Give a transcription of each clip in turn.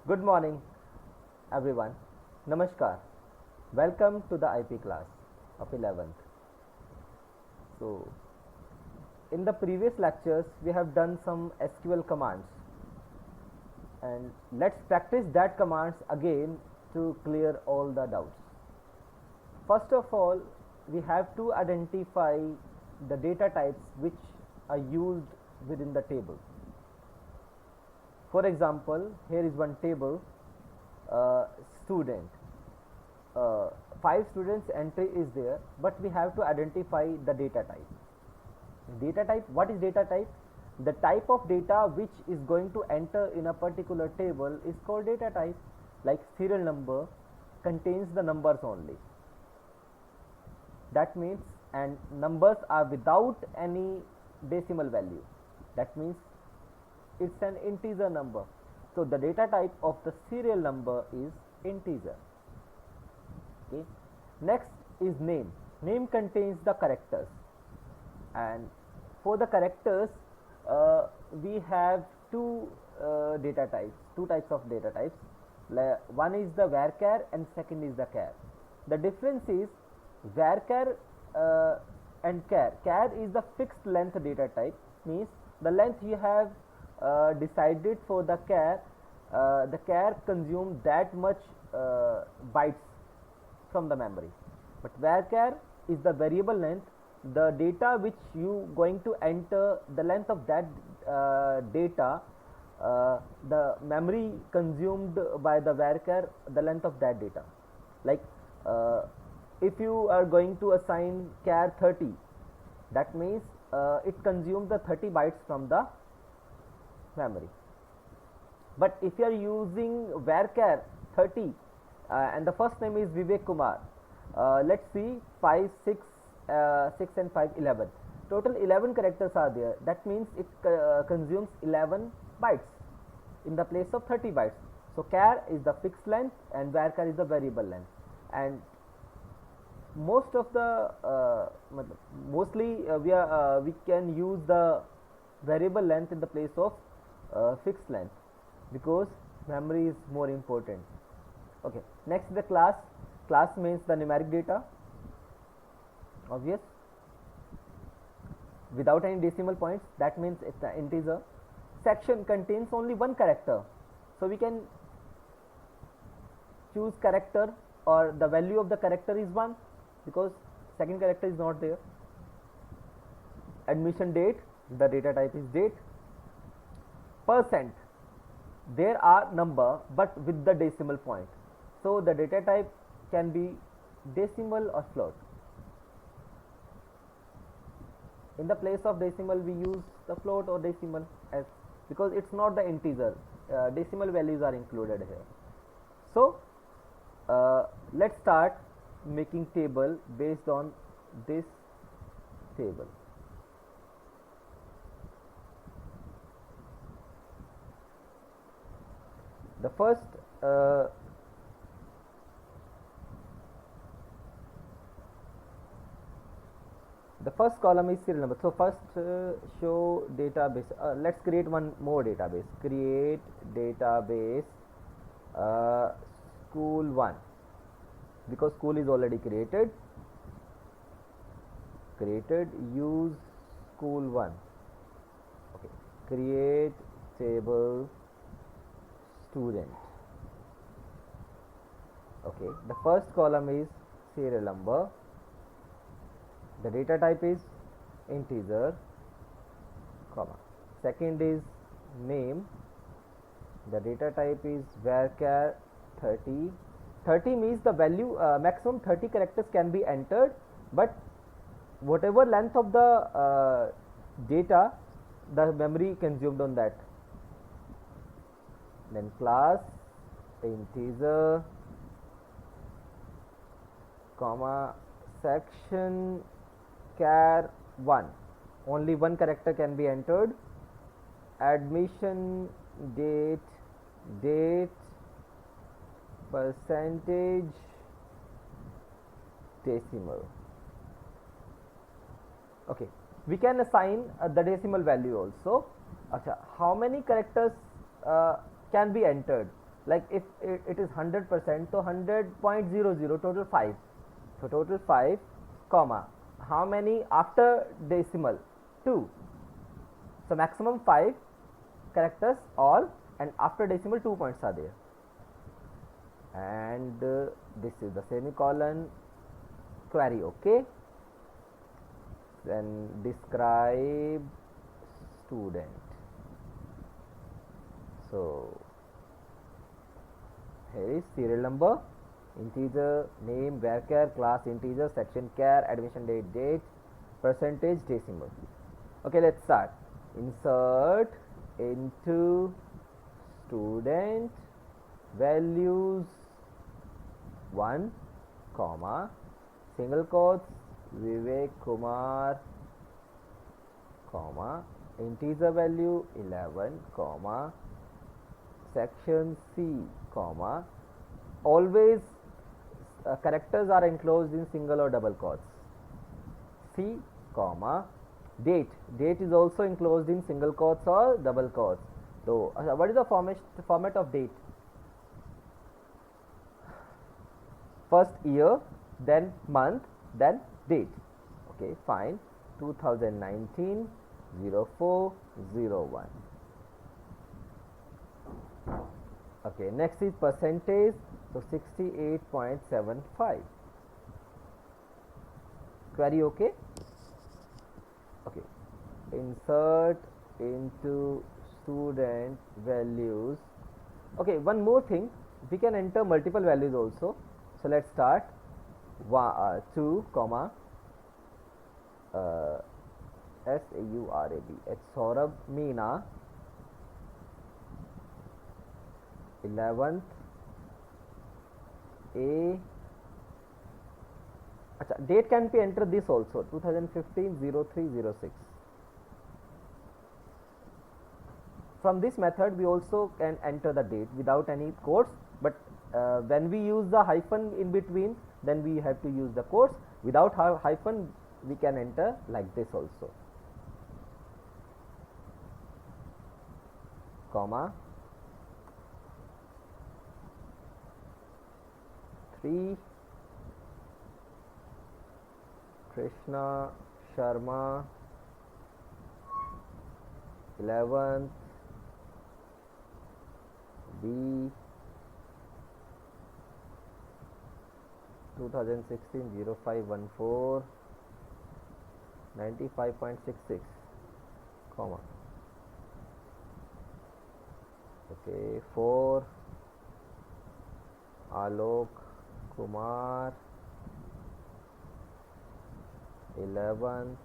Good morning, everyone. Namaskar. Welcome to the IP class of 11th. So, in the previous lectures, we have done some SQL commands, and let's practice that commands again to clear all the doubts. First of all, we have to identify the data types which are used within the table. For example, here is one table, student. 5 students entry is there, but we have to identify the data type. Data type, what is data type? The type of data which is going to enter in a particular table is called data type. Like serial number contains the numbers only. That means, and numbers are without any decimal value. That means it's an integer number. So the data type of the serial number is integer. Okay. Next is name. Name contains the characters, and for the characters we have two data types, two types of data types. One is the varchar and second is the char. The difference is varchar and char. Char is the fixed length data type, means the length you have decided for the char consumes that much bytes from the memory. But varchar is the variable length, the data which you going to enter, the length of that data, the memory consumed by the varchar, the length of that data. Like if you are going to assign char 30, that means it consumes the 30 bytes from the memory. But if you are using varchar 30 and the first name is Vivek Kumar, let's see, 5, 6, 6 and 5, 11. Total 11 characters are there. That means it consumes 11 bytes in the place of 30 bytes. So char is the fixed length and varchar is the variable length. And most of the mostly we can use the variable length in the place of fixed length, because memory is more important. Okay, next the class. Class means the numeric data, obvious, without any decimal points. That means it's an integer. Section contains only one character, so we can choose character, or the value of the character is 1, because second character is not there. Admission date, the data type is date. Percent, there are number but with the decimal point, so the data type can be decimal or float. In the place of decimal we use the float or decimal, as because it's not the integer, decimal values are included here. So let's start making table based on this table. The first column is serial number. So first show database. Let's create one more database. Create database school 1, because school is already created. Use school 1. Okay. Create table student. Okay, the first column is serial number, the data type is integer, comma. Second is name, the data type is varchar 30. 30 means the value, maximum 30 characters can be entered, but whatever length of the data, the memory consumed on that. Then class integer, comma, section char 1, only one character can be entered. Admission date, percentage, decimal. Okay, we can assign the decimal value also. How many characters can be entered? like if it is 100%, so 100.00 total 5. So total 5 comma, how many after decimal? 2. So maximum 5 characters all, and after decimal 2 points are there, and this is the semicolon. Query okay. Then describe student. So here is serial number, integer, name, varchar, class integer, section char, admission date, percentage, decimal. Okay, let's start. Insert into student values 1 comma, single quotes, Vivek Kumar comma, integer value 11 comma, section C comma, always characters are enclosed in single or double quotes. C comma, date is also enclosed in single quotes or double quotes. So what is the format of date? First year, then month, then date. Okay, fine. 2019 0401. Okay, next is percentage. So 68.75. Query okay. Okay, insert into student values. Okay, one more thing, we can enter multiple values also. So let's start. 2 comma SAURAB, it's Saurabh Meena, 11th A. Achha, date can be entered this also, 2015 0306. From this method we also can enter the date without any quotes, but when we use the hyphen in between, then we have to use the quotes. Without hyphen we can enter like this also, comma 3 Krishna Sharma, 11th B, 2016 0514, 95.66 comma, okay, 4 Alok Kumar, 11th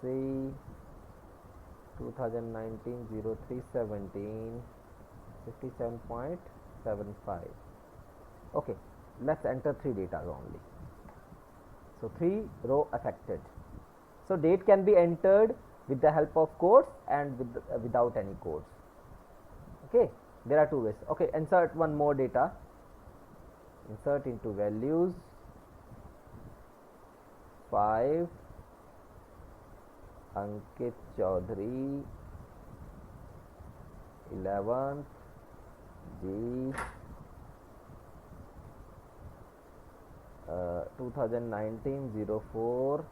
C, 2019 0317, 57.75. okay, let's enter 3 data only. So 3 row affected. So date can be entered with the help of quotes and without any quotes. Okay, there are 2 ways. Okay, insert one more data. Insert into values 5 Ankit Chaudhary, 11th G, 2019 04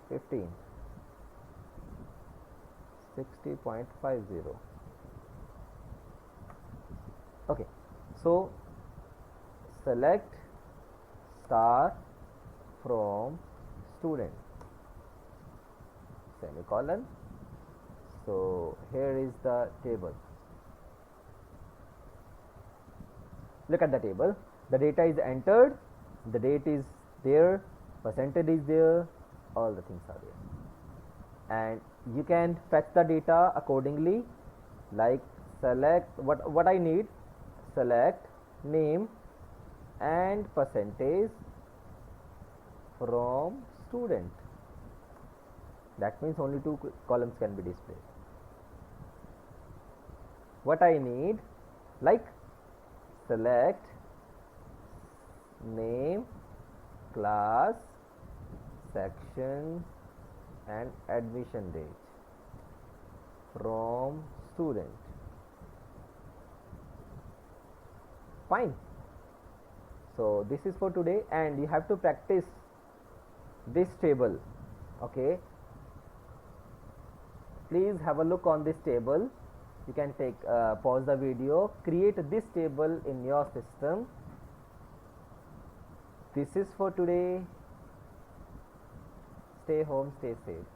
15, 60.50. okay, so select star from student, semicolon. So here is the table. Look at the table. The data is entered, the date is there, percentage is there, all the things are there, and you can fetch the data accordingly. Like select what I need, select name and percentage from student. That means only 2 columns can be displayed. What I need, like select name, class, section and admission date from student. fine. So this is for today, and you have to practice this table. Okay, please have a look on this table. You can take pause the video, create this table in your system. This is for today. Stay home, stay safe.